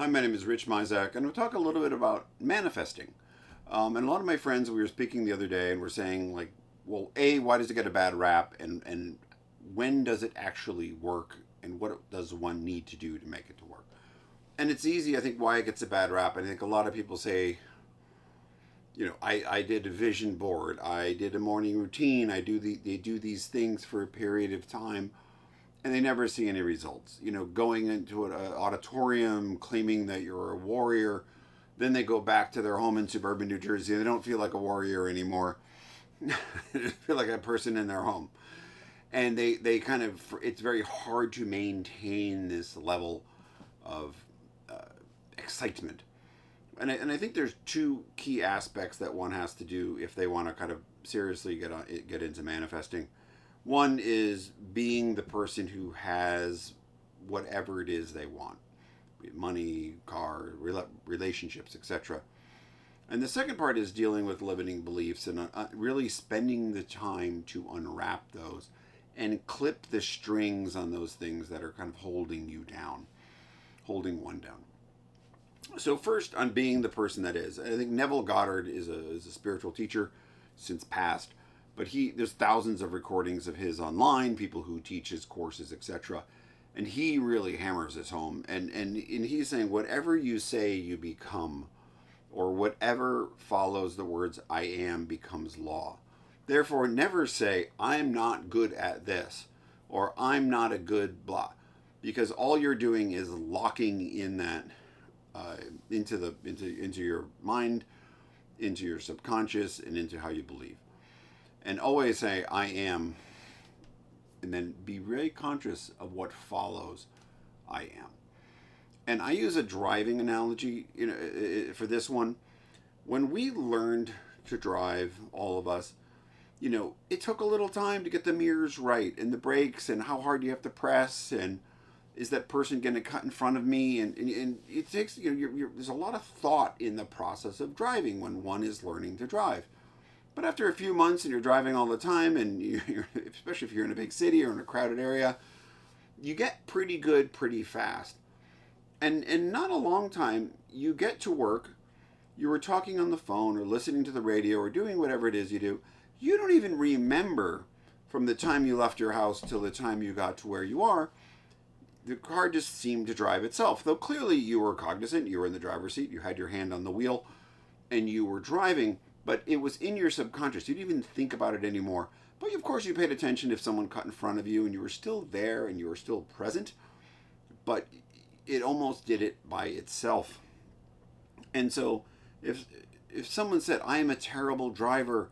Hi, my name is Rich Mizak, and we'll talk a little bit about manifesting. And a lot of my friends, we were speaking the other day, and we're saying, like, well, A, why does it get a bad rap, and when does it actually work, and what does one need to do to make it to work? And it's easy, I think, why it gets a bad rap. I think a lot of people say, I did a vision board, I did a morning routine, they do these things for a period of time, and they never see any results. Going into an auditorium, claiming that you're a warrior, then they go back to their home in suburban New Jersey. They don't feel like a warrior anymore. They feel like a person in their home. And they kind of, it's very hard to maintain this level of excitement. And I think there's two key aspects that one has to do if they want to kind of seriously get into manifesting. One is being the person who has whatever it is they want, money, car, relationships, etc. And the second part is dealing with limiting beliefs and really spending the time to unwrap those and clip the strings on those things that are kind of holding you down, holding one down. So first, on being the person that is, I think Neville Goddard is a spiritual teacher, since passed, but there's thousands of recordings of his online, people who teach his courses, etc. And he really hammers this home, and he's saying whatever you say you become, or whatever follows the words I am becomes law. Therefore, never say I'm not good at this, or I'm not a good blah, because all you're doing is locking in that into your mind, into your subconscious, and into how you believe. And always say I am, and then be very conscious of what follows I am. And I use a driving analogy, for this one. When we learned to drive, all of us, it took a little time to get the mirrors right and the brakes and how hard you have to press, and is that person going to cut in front of me? And it takes, there's a lot of thought in the process of driving when one is learning to drive. But after a few months and you're driving all the time, and especially if you're in a big city or in a crowded area, you get pretty good pretty fast. And not a long time, you get to work, you were talking on the phone or listening to the radio or doing whatever it is you do. You don't even remember from the time you left your house till the time you got to where you are. The car just seemed to drive itself, though clearly you were cognizant, you were in the driver's seat, you had your hand on the wheel, and you were driving, but it was in your subconscious. You didn't even think about it anymore. But of course you paid attention if someone cut in front of you, and you were still there and you were still present, but it almost did it by itself. And so if someone said, I am a terrible driver,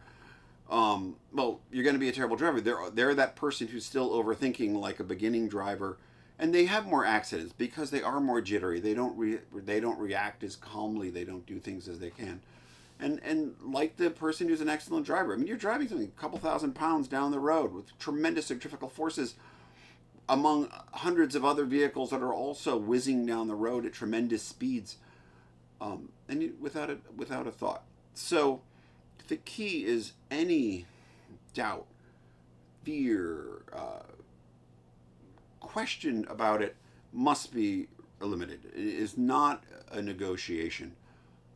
well, you're going to be a terrible driver. They're that person who's still overthinking like a beginning driver, and they have more accidents because they are more jittery. They don't react as calmly. They don't do things as they can. And like the person who's an excellent driver. I mean, you're driving something a couple thousand pounds down the road with tremendous centrifugal forces among hundreds of other vehicles that are also whizzing down the road at tremendous speeds, without a thought. So the key is any doubt, fear, question about it must be eliminated. It is not a negotiation.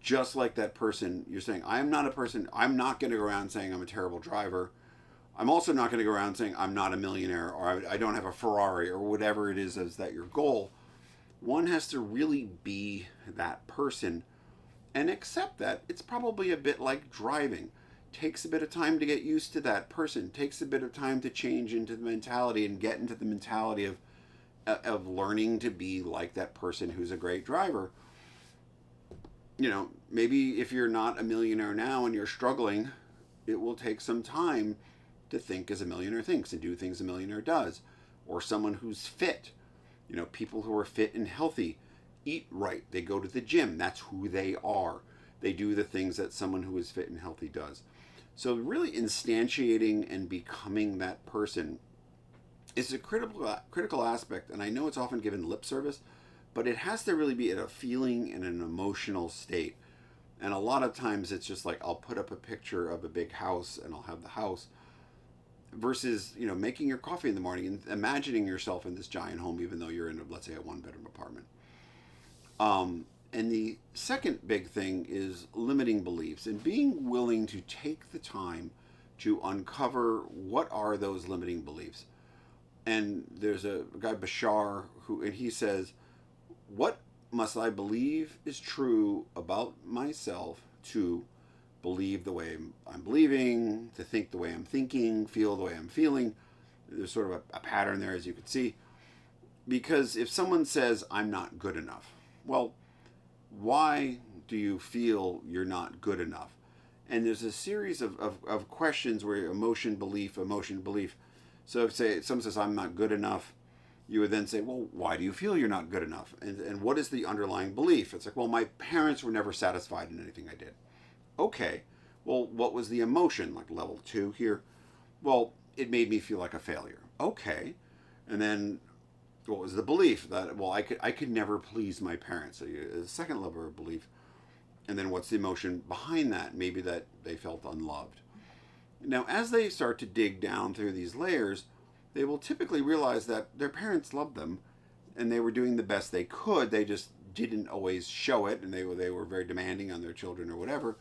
Just like that person, you're saying, I'm not going to go around saying I'm a terrible driver. I'm also not going to go around saying I'm not a millionaire, or I don't have a Ferrari, or whatever it is that your goal. One has to really be that person and accept that it's probably a bit like driving. Takes a bit of time to get used to that person. Takes a bit of time to change into the mentality and get into the mentality of learning to be like that person who's a great driver. Maybe if you're not a millionaire now and you're struggling, it will take some time to think as a millionaire thinks and do things a millionaire does. Or someone who's fit. People who are fit and healthy eat right. They go to the gym. That's who they are. They do the things that someone who is fit and healthy does. So really instantiating and becoming that person is a critical aspect, and I know it's often given lip service, but it has to really be at a feeling and an emotional state. And a lot of times it's just like, I'll put up a picture of a big house and I'll have the house, versus making your coffee in the morning and imagining yourself in this giant home, even though you're in let's say a one-bedroom apartment. And the second big thing is limiting beliefs and being willing to take the time to uncover what are those limiting beliefs. And there's a guy, Bashar, who, and he says, what must I believe is true about myself to believe the way I'm believing, to think the way I'm thinking, feel the way I'm feeling? There's sort of a pattern there, as you can see. Because if someone says, I'm not good enough, well, why do you feel you're not good enough? And there's a series of questions where emotion, belief. So if say someone says, I'm not good enough, you would then say, well, why do you feel you're not good enough? And what is the underlying belief? It's like, well, my parents were never satisfied in anything I did. Okay, well, what was the emotion? Like level 2 here. Well, it made me feel like a failure. Okay. And then what was the belief? That, well, I could never please my parents. So the second level of belief. And then what's the emotion behind that? Maybe that they felt unloved. Now, as they start to dig down through these layers, they will typically realize that their parents loved them and they were doing the best they could. They just didn't always show it, and they were very demanding on their children or whatever.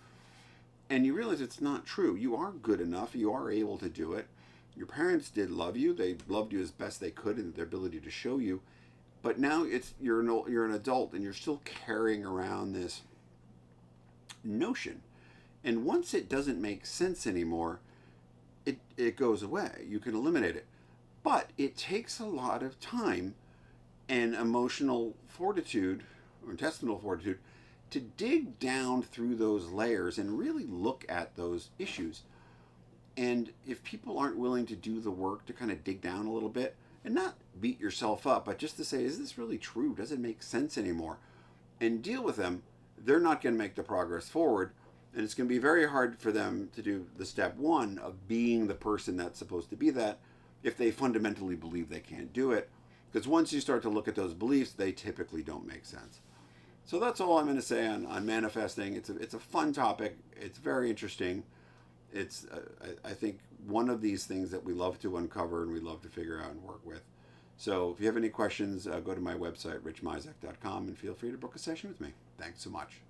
And you realize it's not true. You are good enough. You are able to do it. Your parents did love you. They loved you as best they could in their ability to show you. But now you're an adult and you're still carrying around this notion. And once it doesn't make sense anymore, it goes away. You can eliminate it. But it takes a lot of time and emotional fortitude or intestinal fortitude to dig down through those layers and really look at those issues. And if people aren't willing to do the work to kind of dig down a little bit and not beat yourself up, but just to say, is this really true? Does it make sense anymore? And deal with them, they're not going to make the progress forward. And it's going to be very hard for them to do the step 1 of being the person that's supposed to be that if they fundamentally believe they can't do it. Because once you start to look at those beliefs, they typically don't make sense. So that's all I'm going to say on manifesting. It's a fun topic. It's very interesting. It's, I think, one of these things that we love to uncover and we love to figure out and work with. So if you have any questions, go to my website, richmizak.com, and feel free to book a session with me. Thanks so much.